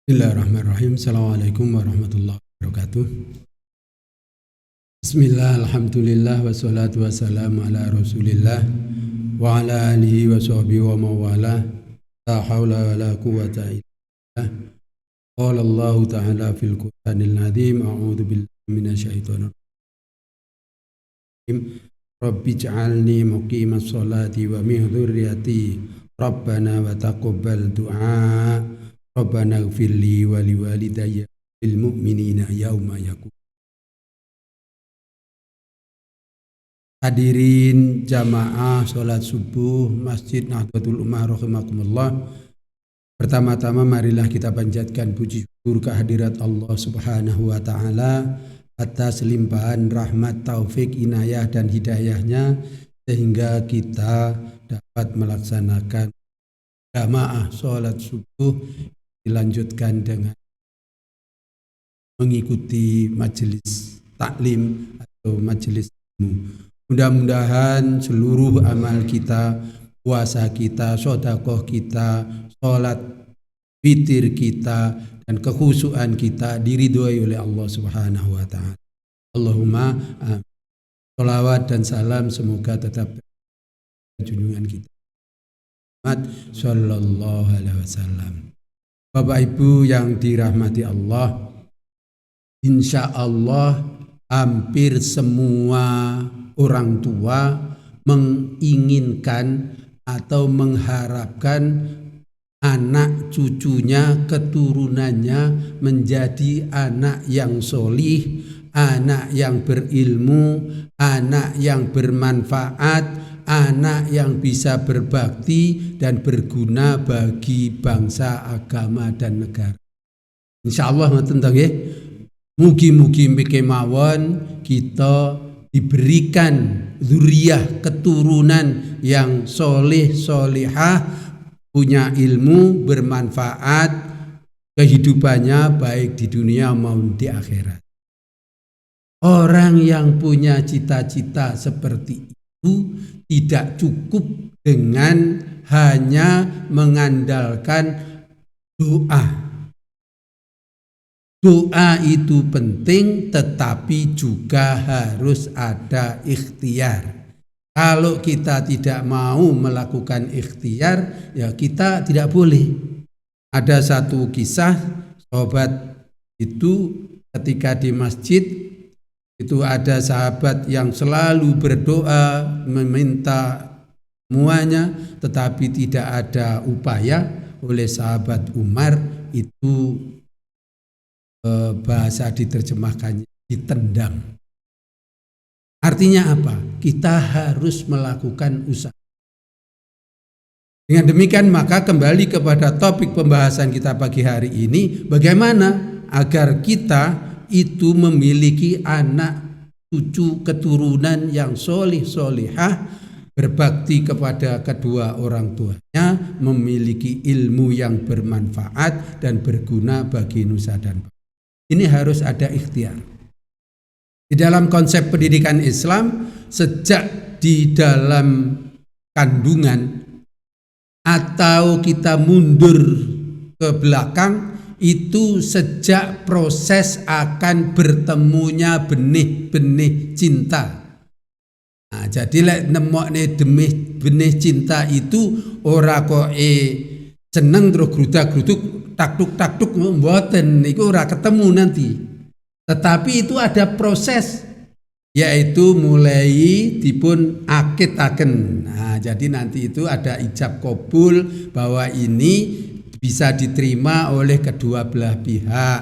Bismillahirrahmanirrahim. Assalamualaikum warahmatullahi wabarakatuh. Bismillah, alhamdulillah, wassalatu wassalamu ala rasulillah wa ala alihi wa sahbihi wa mawala. La hawla wa la quwata illa billah. Qala Allah ta'ala fil Qur'anil azim. A'udzu billahi minasyaitonir rajim. Rabbi ij'alni muqimas sholati wa min dzurriyyati. Rabbana wa taqabbal du'a. Rabbana ighfirli wa liwalidayya lil mu'minina yauma yaqum. Hadirin jamaah salat subuh Masjid Nahdlatul Ummah rahimakumullah. Pertama-tama marilah kita panjatkan puji syukur kehadirat Allah Subhanahu wa taala atas limpahan rahmat, taufik, inayah dan hidayahnya sehingga kita dapat melaksanakan jamaah salat subuh dilanjutkan dengan mengikuti majelis taklim atau majelis ilmu. Mudah-mudahan seluruh amal kita, puasa kita, sedekah kita, sholat witir kita, dan kekhusyuan kita diridhoi oleh Allah Subhanahu wa taala. Allahumma amin. Shalawat dan salam semoga tetap junjungan kita Muhammad sallallahu alaihi wasallam. Bapak Ibu yang dirahmati Allah, insya Allah hampir semua orang tua menginginkan atau mengharapkan anak cucunya, keturunannya menjadi anak yang solih, anak yang berilmu, anak yang bermanfaat, anak yang bisa berbakti dan berguna bagi bangsa, agama dan negara. Insyaallah ngoten to nggih. Mugi-mugi kemawon kita diberikan dzurriyyah, keturunan yang soleh solihah, punya ilmu, bermanfaat, kehidupannya baik di dunia maupun di akhirat. Orang yang punya cita-cita seperti itu tidak cukup dengan hanya mengandalkan doa. Doa itu penting, tetapi juga harus ada ikhtiar. Kalau kita tidak mau melakukan ikhtiar, ya kita tidak boleh. Ada satu kisah, sahabat itu ketika di masjid, itu ada sahabat yang selalu berdoa meminta semuanya, tetapi tidak ada upaya. Oleh sahabat Umar itu bahasa diterjemahkannya ditendang. Artinya apa? Kita harus melakukan usaha. Dengan demikian maka kembali kepada topik pembahasan kita pagi hari ini, bagaimana agar kita itu memiliki anak cucu keturunan yang solih solihah, berbakti kepada kedua orang tuanya, memiliki ilmu yang bermanfaat dan berguna bagi nusa dan bangsa. Ini harus ada ikhtiar. Di dalam konsep pendidikan Islam, sejak di dalam kandungan atau kita mundur ke belakang, itu sejak proses akan bertemunya benih-benih cinta. Nah, jadi lek nemokne benih cinta itu ora kok seneng terus grudak-gruduk taktuk-taktuk mboten, niku ora ketemu nanti. Tetapi itu ada proses, yaitu mulai dipun akitaken. Nah, jadi nanti itu ada ijab kabul bahwa ini bisa diterima oleh kedua belah pihak,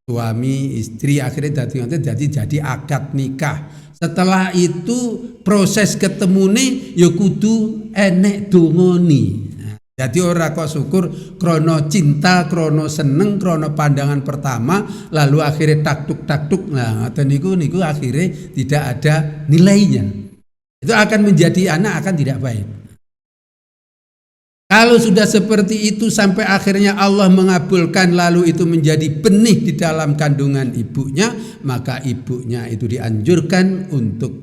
suami istri, akhirnya jadi akad nikah. Setelah itu proses ketemune ya kudu enek dongoni. Jadi ora kok syukur krono cinta, krono seneng, krono pandangan pertama lalu akhirnya taktuk. Nah, ngoten niku akhirnya tidak ada nilainya. Itu akan menjadi anak akan tidak baik. Kalau sudah seperti itu sampai akhirnya Allah mengabulkan lalu itu menjadi benih di dalam kandungan ibunya, maka ibunya itu dianjurkan untuk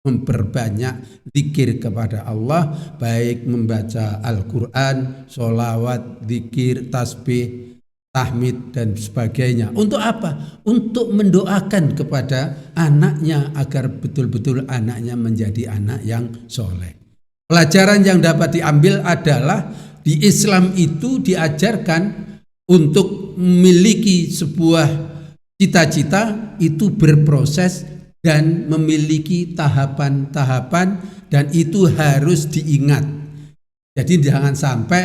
memperbanyak zikir kepada Allah, baik membaca Al-Quran, sholawat, zikir, tasbih, tahmid dan sebagainya. Untuk apa? Untuk mendoakan kepada anaknya agar betul-betul anaknya menjadi anak yang soleh. Pelajaran yang dapat diambil adalah di Islam itu diajarkan untuk memiliki sebuah cita-cita itu berproses dan memiliki tahapan-tahapan, dan itu harus diingat. Jadi jangan sampai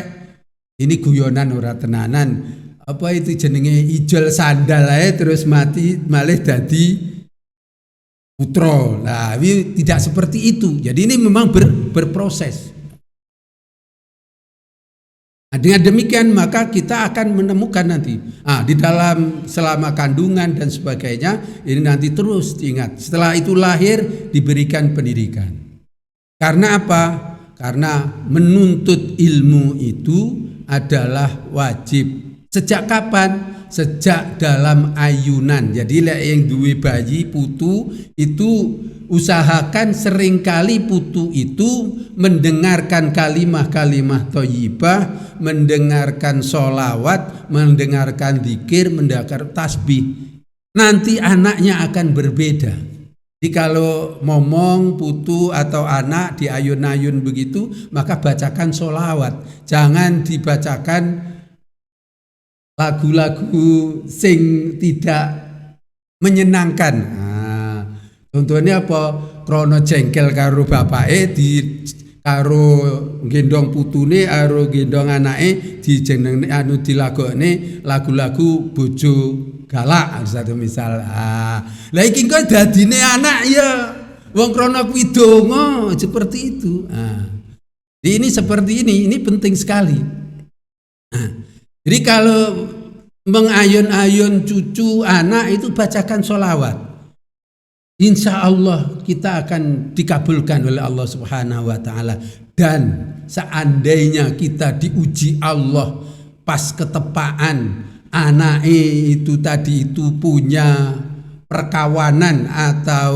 ini guyonan ora tenanan, apa itu jenenge ijol sandal ae terus mati malah dadi putra. Nah, ini tidak seperti itu. Jadi ini memang berproses. Nah, dengan demikian maka kita akan menemukan nanti di dalam selama kandungan dan sebagainya ini nanti terus diingat. Setelah itu lahir diberikan pendidikan. Karena apa? Karena menuntut ilmu itu adalah wajib. Sejak kapan? Sejak dalam ayunan. Jadi yang duwe bayi putu itu usahakan seringkali putu itu mendengarkan kalimah-kalimah thayyibah, mendengarkan sholawat, mendengarkan zikir, mendengarkan tasbih. Nanti anaknya akan berbeda. Jadi kalau ngomong putu atau anak di ayun-ayun begitu, maka bacakan sholawat. Jangan dibacakan lagu-lagu sing tidak menyenangkan. Contohnya apa? Krono jengkel karo bapake karo gendong putune karo gendong anake dijenengne dilagokne lagu-lagu bojo galak satu misal. Lah iki kok dadine anak ya wong krono kuwi donga seperti itu. Ini seperti ini penting sekali. Jadi kalau mengayun-ayun cucu anak itu bacakan sholawat. Insya Allah kita akan dikabulkan oleh Allah Subhanahu wa Ta'ala. Dan seandainya kita diuji Allah pas ketepaan anak itu tadi itu punya perkawanan atau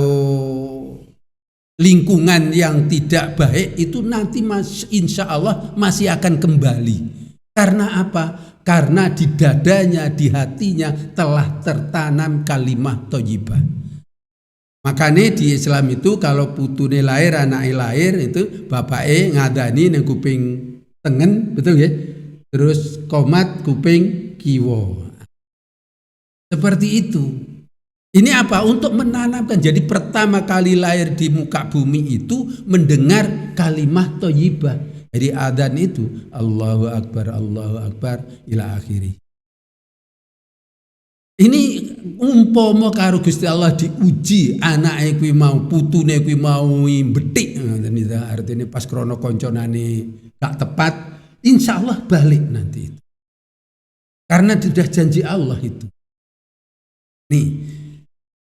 lingkungan yang tidak baik, itu nanti insya Allah masih akan kembali. Karena apa? Karena di dadanya, di hatinya telah tertanam kalimah thayyibah. Makanya di Islam itu kalau putune lahir, anaknya lahir itu bapaknya ngadani nang kuping tengen, betul ya? Terus komat kuping kiwa. Seperti itu. Ini apa? Untuk menanamkan. Jadi pertama kali lahir di muka bumi itu mendengar kalimah thayyibah. Jadi adzan itu Allahu Akbar ila akhiri. Ini umpama karo Gusti Allah diuji anake kuwi mau putune kuwi mau betik, artinya pas krono konconane gak tepat, insya Allah balik nanti itu. Karena sudah janji Allah itu. Nih.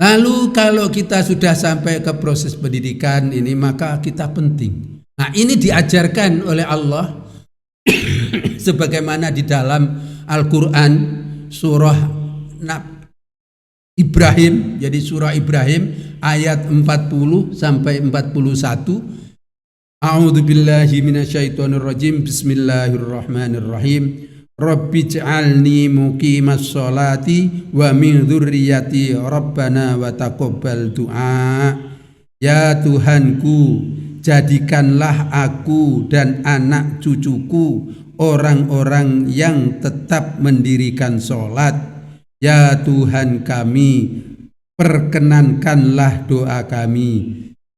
Lalu kalau kita sudah sampai ke proses pendidikan ini maka kita penting. Nah, ini diajarkan oleh Allah sebagaimana di dalam Al-Quran surah Ibrahim. Jadi surah Ibrahim ayat 40 sampai 41. A'udzubillahi minasyaitonirrajim. Bismillahirrahmanirrahim. Rabbij'alni muqimas sholati wa min dzurriyyati rabbana wa taqabbal du'a. Ya Tuhanku, jadikanlah aku dan anak cucuku orang-orang yang tetap mendirikan sholat. Ya Tuhan kami, perkenankanlah doa kami.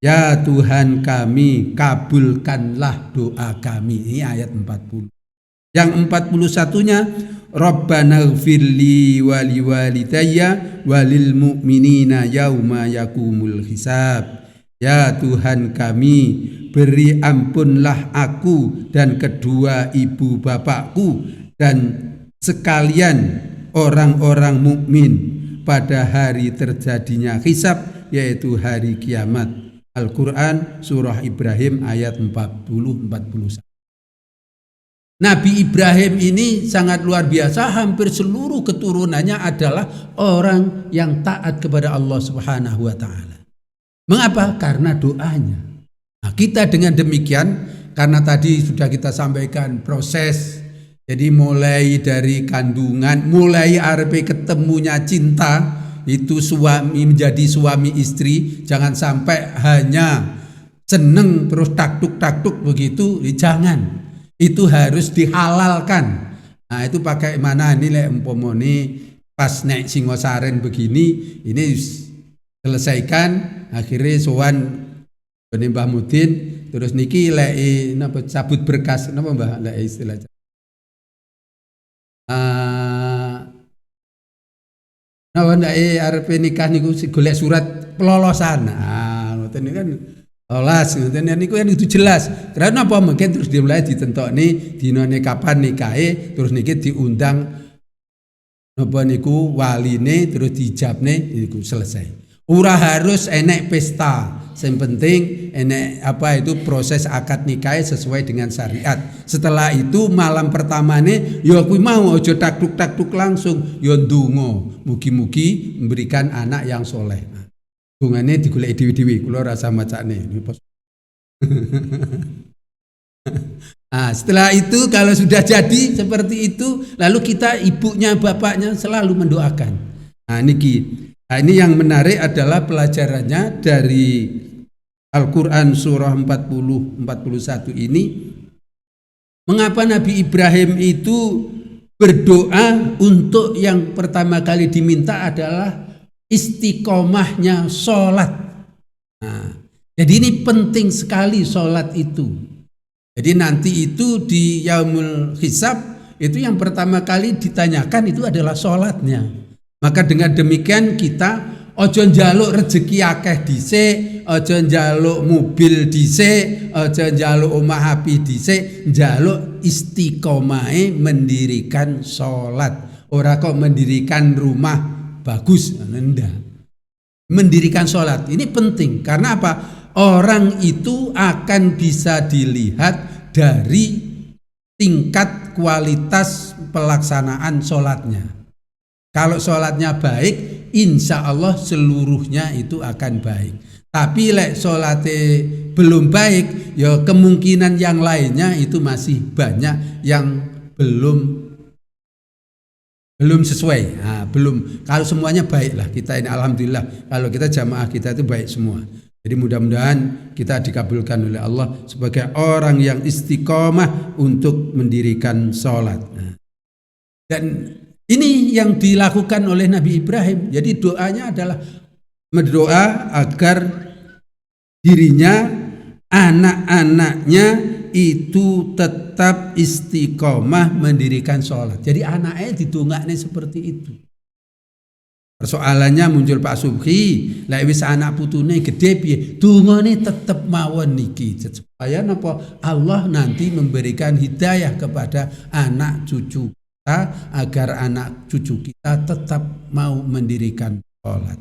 Ya Tuhan kami, kabulkanlah doa kami. Ini ayat 40. Yang 41-nya, Rabbana ighfirli wa liwalidayya walil mu'minina yauma yakumul hisab. Ya Tuhan kami, beri ampunlah aku dan kedua ibu bapakku dan sekalian orang-orang mukmin pada hari terjadinya hisab, yaitu hari kiamat. Al-Quran surah Ibrahim ayat 40-41. Nabi Ibrahim ini sangat luar biasa, hampir seluruh keturunannya adalah orang yang taat kepada Allah Subhanahu wa Ta'ala. Mengapa? Karena doanya. Nah, kita dengan demikian, karena tadi sudah kita sampaikan proses, jadi mulai dari kandungan, mulai arep ketemunya cinta, itu suami menjadi suami istri, jangan sampai hanya seneng terus taktuk begitu, jangan. Itu harus dihalalkan. Nah, itu pakai mana ini lek umpamane pas nek Singosaren begini, ini selesaikan, akhirnya sowan Mbah Mudin, terus niki lek napa cabut berkas napa Mbah lek istilahnya. Nah, nek arep nikah niku golek surat pelolosan. Nah, ngoten niku kan lolos ngoten niku kan itu jelas. Karena apa mungkin terus dimulai ditentokne dinane kapan nikahe, terus niki diundang napa niku waline, terus dijabne niku selesai. Ora harus enek pesta. Yang penting enek apa itu proses akad nikah sesuai dengan syariat. Setelah itu malam pertamane ya kuwi mau aja takduk langsung, ya ndonga mugi-mugi memberikan anak yang soleh. Dungane digoleki dewi-dewi, kula rasa macane. Nah, setelah itu kalau sudah jadi seperti itu, lalu kita ibunya bapaknya selalu mendoakan. Nah, ini yang menarik adalah pelajarannya dari Al-Quran surah 40-41 ini. Mengapa Nabi Ibrahim itu berdoa untuk yang pertama kali diminta adalah istiqomahnya sholat. Nah, jadi ini penting sekali sholat itu. Jadi nanti itu di Yaumul Hisab itu yang pertama kali ditanyakan itu adalah sholatnya. Maka dengan demikian kita ojo njaluk rezeki akeh dhisik, ojo njaluk mobil dhisik, ojo njaluk omah api dhisik, njaluk istiqomahe mendirikan sholat. Ora kok mendirikan rumah bagus, ndak. Mendirikan sholat ini penting karena apa? Orang itu akan bisa dilihat dari tingkat kualitas pelaksanaan sholatnya. Kalau sholatnya baik, insya Allah seluruhnya itu akan baik. Tapi lek sholatnya belum baik, ya kemungkinan yang lainnya itu masih banyak yang belum sesuai. Nah, belum. Kalau semuanya baik lah kita ini alhamdulillah. Kalau kita jamaah kita itu baik semua. Jadi mudah-mudahan kita dikabulkan oleh Allah sebagai orang yang istiqomah untuk mendirikan sholat. Nah, dan ini yang dilakukan oleh Nabi Ibrahim. Jadi doanya adalah berdoa agar dirinya, anak-anaknya itu tetap istiqomah mendirikan sholat. Jadi anaknya didongakne seperti itu. Persoalannya muncul Pak Subhi, lek wis anak putune gede piye? Dungane tetep mawon niki supaya napa Allah nanti memberikan hidayah kepada anak cucu kita agar anak cucu kita tetap mau mendirikan sholat.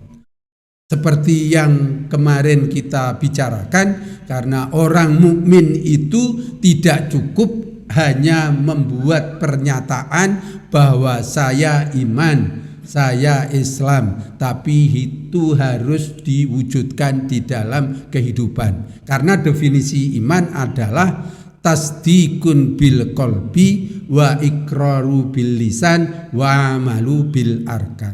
Seperti yang kemarin kita bicarakan, karena orang mukmin itu tidak cukup hanya membuat pernyataan bahwa saya iman, saya Islam, tapi itu harus diwujudkan di dalam kehidupan. Karena definisi iman adalah tasdikun bil qalbi wa iqraru bil lisan wa amalu bil arkan.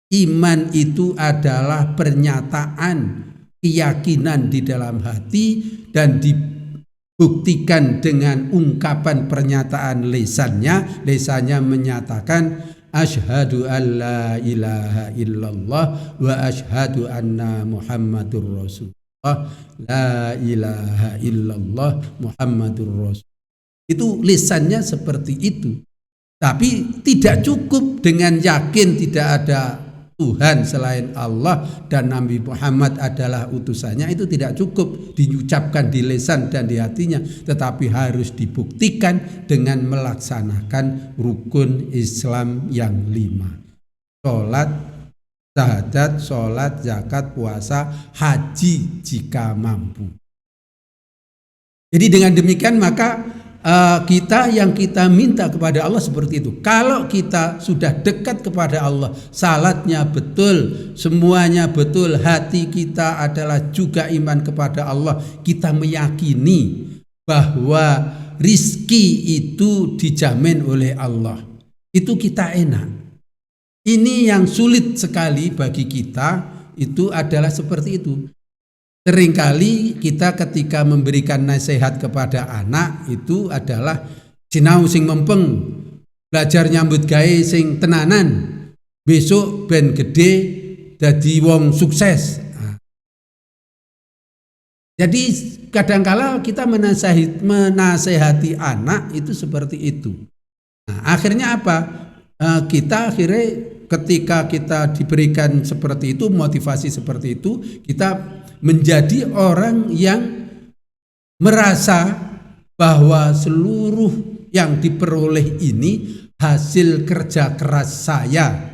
Iman itu adalah pernyataan keyakinan di dalam hati dan dibuktikan dengan ungkapan pernyataan lisannya menyatakan asyhadu an la ilaha illallah wa asyhadu anna muhammadur rasulullah, la ilaha illallah muhammadur rasul. Itu lisannya seperti itu. Tapi tidak cukup dengan yakin tidak ada Tuhan selain Allah dan Nabi Muhammad adalah utusannya, itu tidak cukup diucapkan di lisan dan di hatinya, tetapi harus dibuktikan dengan melaksanakan rukun Islam yang 5. Sholat, syahadat, sholat, zakat, puasa, haji jika mampu. Jadi dengan demikian maka kita yang kita minta kepada Allah seperti itu. Kalau kita sudah dekat kepada Allah, salatnya betul, semuanya betul, hati kita adalah juga iman kepada Allah, kita meyakini bahwa rizki itu dijamin oleh Allah, itu kita enak. Ini yang sulit sekali bagi kita, itu adalah seperti itu. Seringkali kita ketika memberikan nasihat kepada anak itu adalah sinau sing mempeng, belajar nyambut gawe sing tenanan, besok ben gede dadi wong sukses. Jadi kadangkala kita menasehati anak itu seperti itu. Nah, akhirnya apa? Kita akhirnya ketika kita diberikan seperti itu, motivasi seperti itu, kita menjadi orang yang merasa bahwa seluruh yang diperoleh ini hasil kerja keras saya.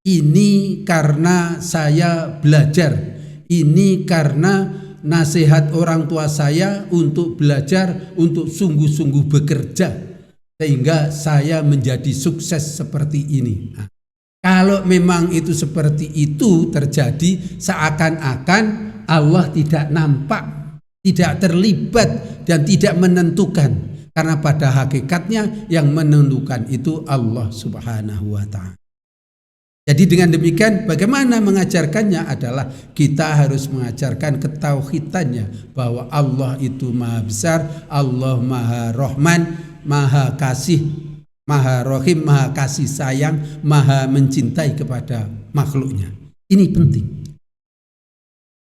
Ini karena saya belajar. Ini karena nasihat orang tua saya untuk belajar, untuk sungguh-sungguh bekerja, sehingga saya menjadi sukses seperti ini. Nah, kalau memang itu seperti itu terjadi, seakan-akan Allah tidak nampak, tidak terlibat, dan tidak menentukan. Karena pada hakikatnya yang menentukan itu Allah Subhanahu wa Ta'ala. Jadi dengan demikian bagaimana mengajarkannya adalah kita harus mengajarkan ketauhidannya bahwa Allah itu maha besar, Allah maha rahman, maha kasih, maha rahim, maha kasih sayang, maha mencintai kepada makhluknya. Ini penting.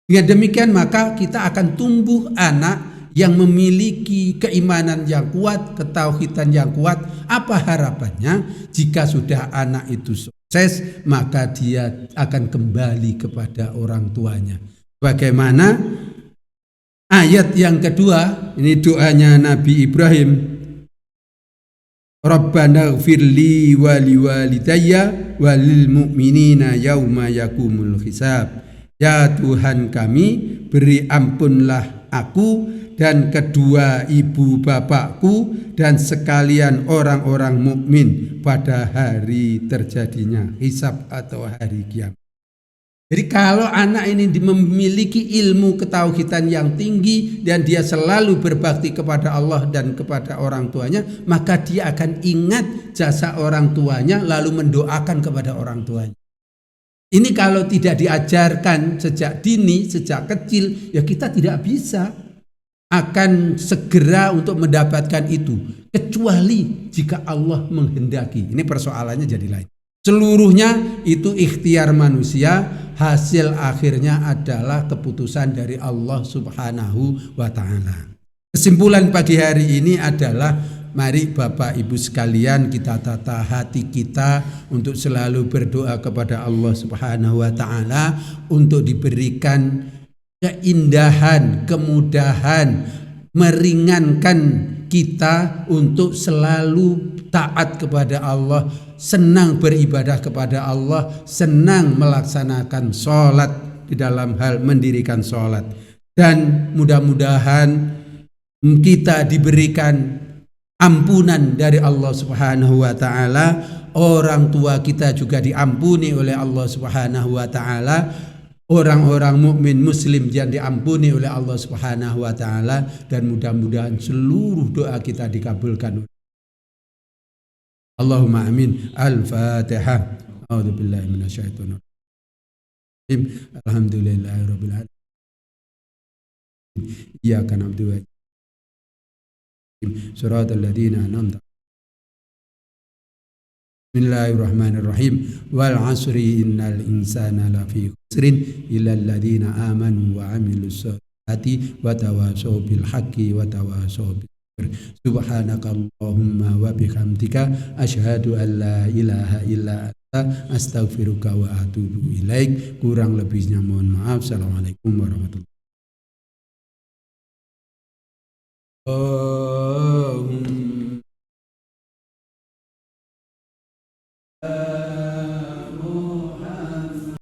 Dengan demikian maka kita akan tumbuh anak yang memiliki keimanan yang kuat, ketauhidan yang kuat. Apa harapannya? Jika sudah anak itu sukses, maka dia akan kembali kepada orang tuanya. Bagaimana? Ayat yang kedua, ini doanya Nabi Ibrahim. Rabbana ighfirli wa liwalidayya walil mu'minina yauma yakumul hisab. Ya Tuhan kami, beri ampunlah aku dan kedua ibu bapakku dan sekalian orang-orang mukmin pada hari terjadinya hisab atau hari kiamat. Jadi kalau anak ini memiliki ilmu ketauhidan yang tinggi dan dia selalu berbakti kepada Allah dan kepada orang tuanya, maka dia akan ingat jasa orang tuanya lalu mendoakan kepada orang tuanya. Ini kalau tidak diajarkan sejak dini, sejak kecil, ya kita tidak bisa akan segera untuk mendapatkan itu. Kecuali jika Allah menghendaki. Ini persoalannya jadi lain. Seluruhnya itu ikhtiar manusia, hasil akhirnya adalah keputusan dari Allah Subhanahu wa Ta'ala. Kesimpulan pagi hari ini adalah mari Bapak Ibu sekalian kita tata hati kita untuk selalu berdoa kepada Allah Subhanahu wa Ta'ala untuk diberikan keindahan, kemudahan, meringankan kita untuk selalu taat kepada Allah, senang beribadah kepada Allah, senang melaksanakan sholat di dalam hal mendirikan sholat. Dan mudah-mudahan kita diberikan ampunan dari Allah Subhanahu wa Ta'ala, orang tua kita juga diampuni oleh Allah Subhanahu wa Ta'ala, orang-orang mukmin muslim yang diampuni oleh Allah Subhanahu wa Ta'ala, dan mudah-mudahan seluruh doa kita dikabulkan. Allahumma amin. Al-Fatihah. A'udzubillahi minasyaitonir rajim. Alhamdulillahirabbil alamin. Iyyaka na'budu wa Suratul ladzina an'amta. Bismillahirrahmanirrahim. Wal 'asri innal insana lafi khusrin illal ladzina amanu wa 'amilus sholihati wa tawashaw bil haqqi wa tawashaw bis sabr. Subhanakallahumma wa bihamdika asyhadu an la ilaha illa anta astaghfiruka wa atubu ilaik. Kurang lebihnya mohon maaf. Assalamualaikum warahmatullahi wabarakatuh.